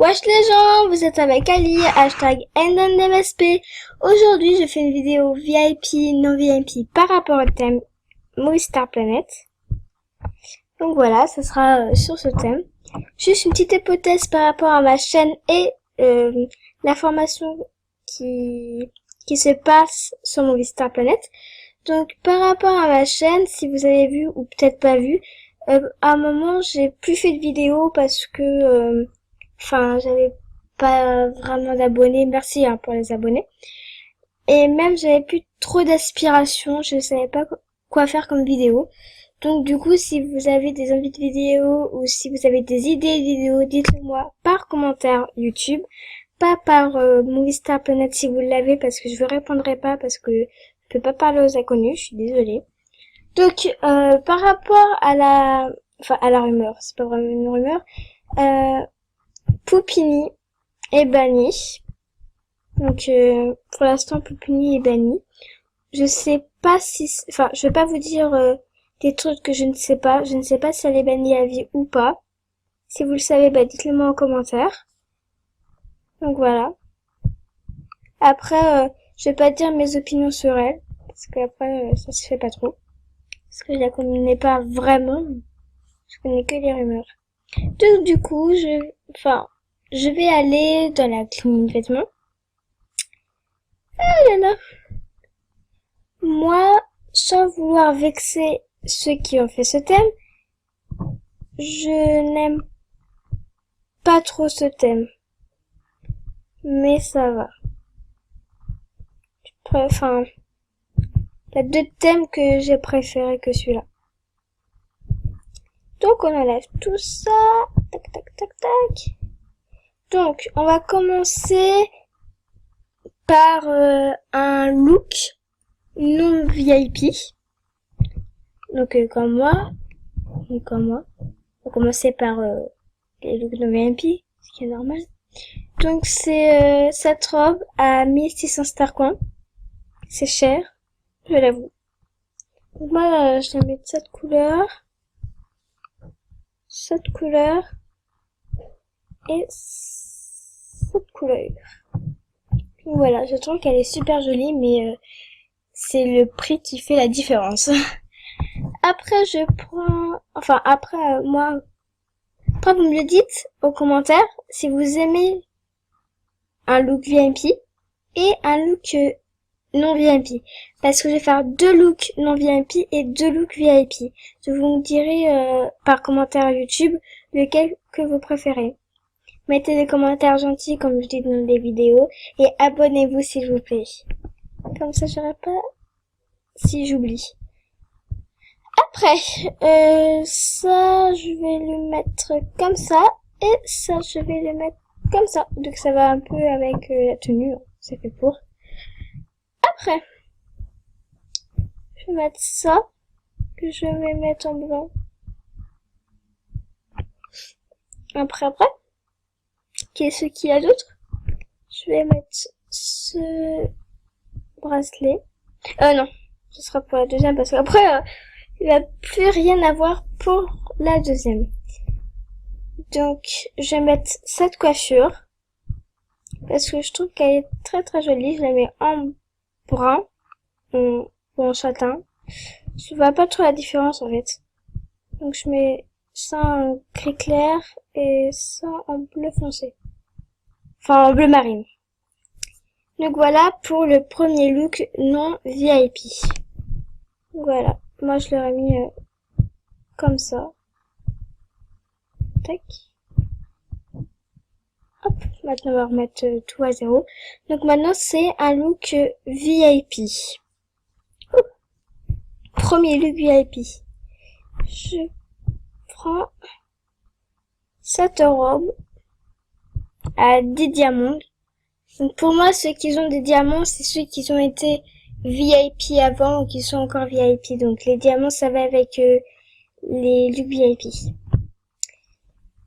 Wesh les gens, vous êtes avec Ali, hashtag NNMSP. Aujourd'hui, je fais une vidéo VIP, non VIP par rapport au thème Movistar Planet. Donc voilà, ce sera sur ce thème. Juste une petite hypothèse par rapport à ma chaîne et l'information qui se passe sur Movistar Planet. Donc par rapport à ma chaîne, si vous avez vu ou peut-être pas vu, à un moment j'ai plus fait de vidéos parce que j'avais pas vraiment d'abonnés. Merci pour les abonnés. Et même j'avais plus trop d'aspiration, je savais pas quoi faire comme vidéo. Donc du coup, si vous avez des envies de vidéos ou si vous avez des idées de vidéos, dites-le moi par commentaire YouTube, pas par Movistar Planet si vous l'avez, parce que je vous répondrai pas parce que je peux pas parler aux inconnus, je suis désolée. Donc par rapport à la rumeur, c'est pas vraiment une rumeur, Poupini est banni. Donc pour l'instant Poupini est banni. Je sais pas si, je vais pas vous dire des trucs que je ne sais pas. Je ne sais pas si elle est bannie à vie ou pas. Si vous le savez, dites-le moi en commentaire. Donc voilà. Après, je vais pas dire mes opinions sur elle, parce qu'après ça se fait pas trop. Parce que je la connais pas vraiment. Je connais que les rumeurs. Donc du coup, je vais aller dans la clinique vêtements. Ah là là. Moi, sans vouloir vexer ceux qui ont fait ce thème, je n'aime pas trop ce thème. Mais ça va. Il y a deux thèmes que j'ai préférés que celui-là. Donc on enlève tout ça. Tac, tac, tac, tac. Donc on va commencer par un look non VIP. Donc comme moi. On va commencer par les looks non VIP, ce qui est normal. Donc c'est cette robe à 1600 starcoins. C'est cher, je l'avoue. Donc moi je la mets de cette couleur et cette couleur. Donc voilà, je trouve qu'elle est super jolie, mais c'est le prix qui fait la différence. Après je prends, après vous me le dites aux commentaires si vous aimez un look VIP et un look non VIP. Parce que je vais faire deux looks non VIP et deux looks VIP. Vous me direz par commentaire YouTube lequel que vous préférez. Mettez des commentaires gentils comme je dis dans les vidéos et abonnez-vous s'il vous plaît. Comme ça j'aurai pas si j'oublie. Après, ça je vais le mettre comme ça et ça je vais le mettre comme ça. Donc ça va un peu avec la tenue, c'est fait pour. Après, je vais mettre ça, que je vais mettre en blanc. Après, qu'est-ce qu'il y a d'autre? Je vais mettre ce bracelet. Non, ce sera pour la deuxième, parce qu'après, il va plus rien avoir pour la deuxième. Donc, je vais mettre cette coiffure, parce que je trouve qu'elle est très très jolie. Je la mets en brun ou en châtain. Je vois pas trop la différence en fait. Donc je mets ça en gris clair et ça en bleu foncé. Enfin en bleu marine. Donc voilà pour le premier look non VIP. Voilà. Moi je l'aurais mis comme ça. Tac. Hop. Maintenant on va remettre tout à zéro. Donc maintenant c'est un look VIP. Premier look VIP. Je prends cette robe à 10 diamants. Donc pour moi, ceux qui ont des diamants, c'est ceux qui ont été VIP avant ou qui sont encore VIP. Donc les diamants, ça va avec les looks VIP.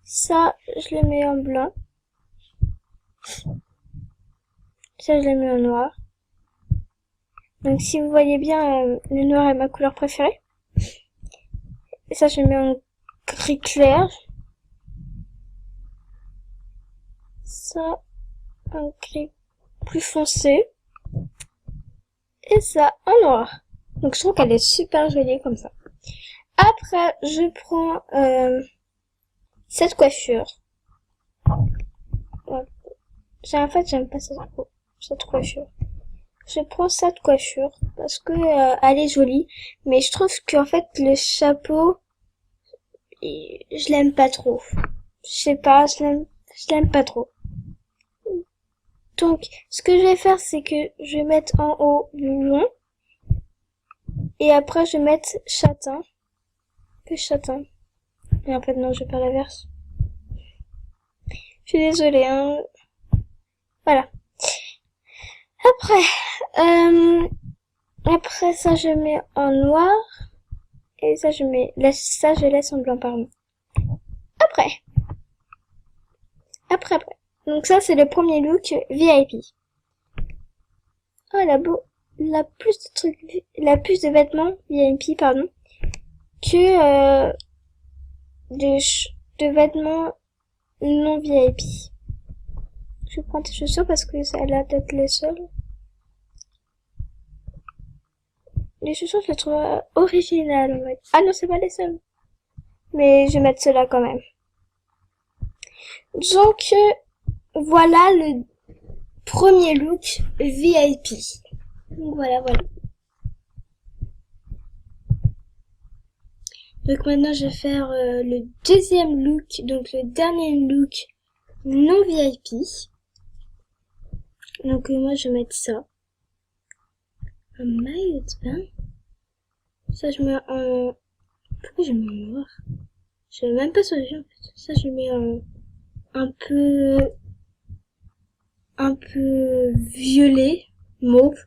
Ça, je le mets en blanc. Ça, je le mets en noir. Donc si vous voyez bien, le noir est ma couleur préférée. Et ça, je le mets en gris clair. Ça, un gris plus foncé. Et ça, en noir. Donc je trouve qu'elle est super jolie comme ça. Après, je prends cette coiffure. Ouais. En fait, j'aime pas cette coiffure. Je prends cette coiffure parce que elle est jolie, mais je trouve qu'en fait le chapeau, je l'aime pas trop. Je sais pas, je l'aime pas trop. Donc, ce que je vais faire, c'est que je vais mettre en haut blond et après je vais mettre châtain, plus châtain. Et en fait non, je vais faire l'inverse. Je suis désolée, hein. Voilà. Après ça, je mets en noir. Et ça, je laisse en blanc, pardon. Après. Donc ça, c'est le premier look VIP. Oh, elle a plus de trucs, elle a plus de vêtements VIP, pardon, que de vêtements non VIP. Je prends tes chaussures parce que ça a l'air d'être les seules. Les chaussures, je les trouve originales, en fait. Ah non, c'est pas les seules. Mais je vais mettre ceux-là quand même. Donc, voilà le premier look VIP. Donc voilà. Donc maintenant, je vais faire le deuxième look, donc le dernier look non VIP. Donc moi, je vais mettre ça. Un maillot de bain. Ça, je mets en... Pourquoi je mets en noir? Je n'ai même pas solution en fait. Ça, je mets en un peu violet, mauve.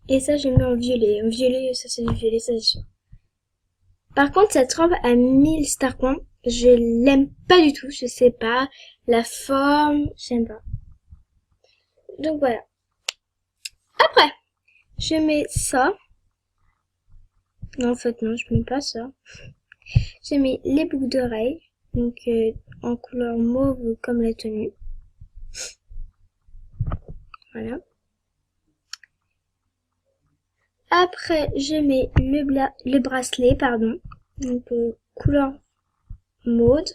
Et ça, je mets en violet. En violet, ça c'est du violet, ça c'est sûr. Par contre, cette robe à 1000 star points, je l'aime pas du tout. Je sais pas. La forme, j'aime pas. Donc voilà. Après, je mets ça. Non, en fait, non, je mets pas ça. Je mets les boucles d'oreilles. Donc, en couleur mauve comme la tenue. Voilà. Après, je mets le bracelet, pardon. Donc, couleur maude,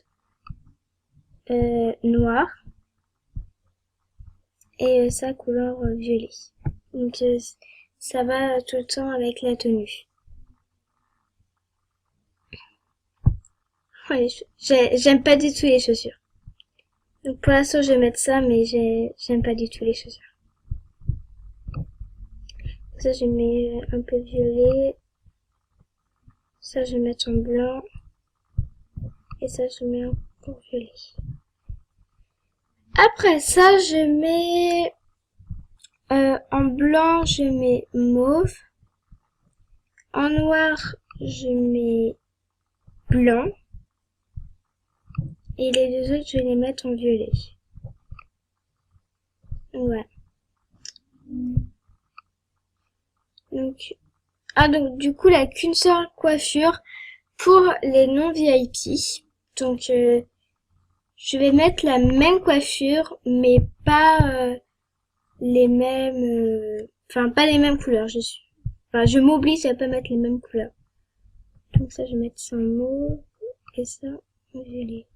noir. Et ça, couleur violet. Donc, ça va tout le temps avec la tenue. Ouais, j'aime pas du tout les chaussures. Donc, pour l'instant, je vais mettre ça, mais j'aime pas du tout les chaussures. Ça, je mets un peu violet. Ça, je vais mettre en blanc. Et ça, je mets encore violet. Après ça, je mets... en blanc, je mets mauve. En noir, je mets blanc. Et les deux autres, je vais les mettre en violet. Voilà. Donc, du coup, il n'y a qu'une seule coiffure pour les non VIP. Donc, je vais mettre la même coiffure, mais pas les mêmes... pas les mêmes couleurs. Je m'oblige à pas mettre les mêmes couleurs. Donc ça, je vais mettre ça en mauve et ça en violet.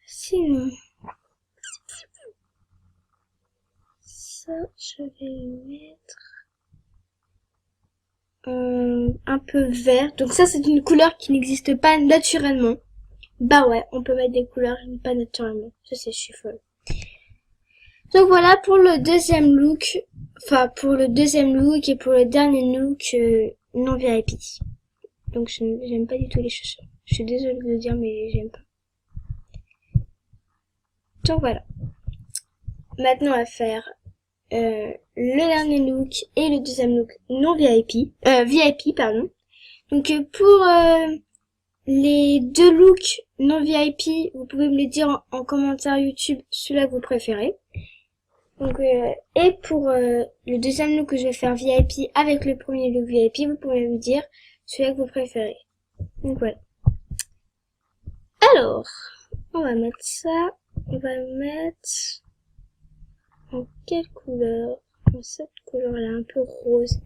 Sinon, ça, je vais le mettre un peu vert. Donc ça, c'est une couleur qui n'existe pas naturellement. Bah ouais, on peut mettre des couleurs pas naturellement. Ça, c'est je suis folle. Donc voilà pour le deuxième look. Enfin, pour le deuxième look et pour le dernier look non VIP. Donc j'aime pas du tout les chaussures. Je suis désolée de le dire, mais j'aime pas. Donc voilà. Maintenant, on va faire le dernier look et le deuxième look non VIP. VIP, pardon. Donc pour les deux looks non VIP, vous pouvez me le dire en commentaire YouTube, celui-là que vous préférez. Donc, et pour le deuxième look que je vais faire VIP avec le premier look VIP, vous pouvez me dire celui-là que vous préférez. Donc voilà. Alors, on va mettre ça. On va le mettre en quelle couleur? En cette couleur-là, un peu rose.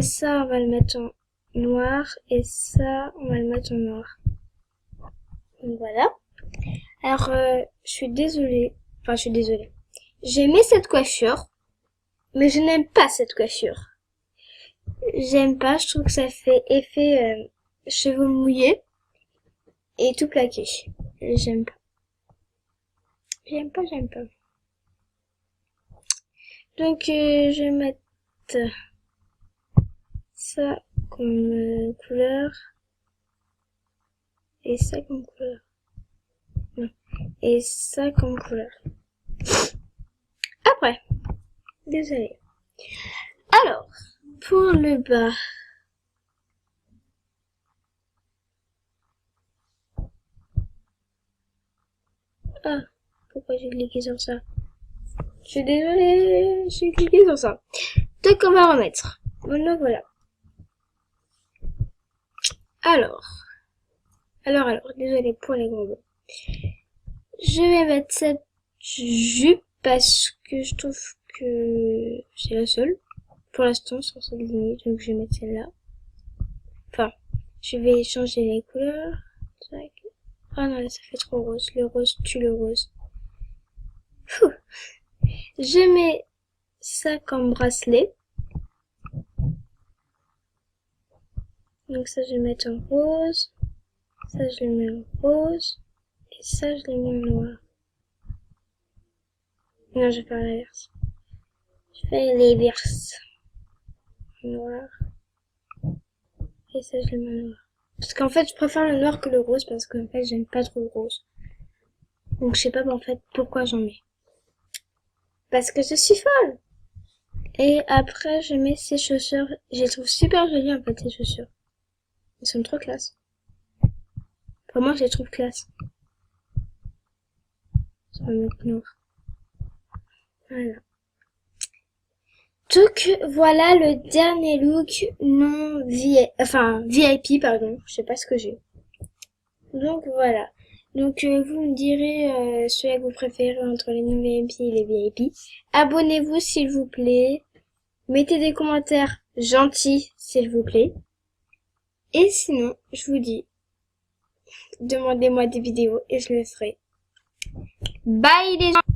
Ça, on va le mettre en noir. Et ça, on va le mettre en noir. Donc voilà. Alors, je suis désolée. Enfin, je suis désolée. J'ai mis cette coiffure. Mais je n'aime pas cette coiffure. J'aime pas, je trouve que ça fait effet cheveux mouillés et tout plaqué. J'aime pas. J'aime pas. Donc je vais mettre ça comme couleur et ça comme couleur. Non. Et ça comme couleur. Après, désolée. Alors, pour le bas. Ah, pourquoi j'ai cliqué sur ça? Je suis désolée, j'ai cliqué sur ça. Donc on va remettre. Maintenant voilà. Alors, désolée pour les gros mots. Je vais mettre cette jupe parce que je trouve que c'est la seule pour l'instant sur cette ligne, donc je vais mettre celle-là. Enfin, je vais changer les couleurs. Ah non, là ça fait trop rose. Le rose tue le rose. Je mets ça comme bracelet. Donc ça je vais mettre en rose. Ça je le mets en rose. Et ça je le mets en noir. Non, je vais faire l'inverse. Je fais l'inverse. Noir. Et ça je le mets en noir. Parce qu'en fait je préfère le noir que le rose parce qu'en fait j'aime pas trop le rose. Donc je sais pas en fait pourquoi j'en mets. Parce que je suis folle. Et après je mets ces chaussures. Je les trouve super jolies en fait ces chaussures. Elles sont trop classe. Pour moi je les trouve classe. Ça va mettre noir. Voilà. Donc voilà le dernier look non VIP pardon. Je sais pas ce que j'ai. Donc voilà. Donc vous me direz celui que vous préférez entre les non-VIP et les VIP. Abonnez-vous s'il vous plaît. Mettez des commentaires gentils s'il vous plaît. Et sinon, je vous dis, demandez-moi des vidéos et je le ferai. Bye les gens!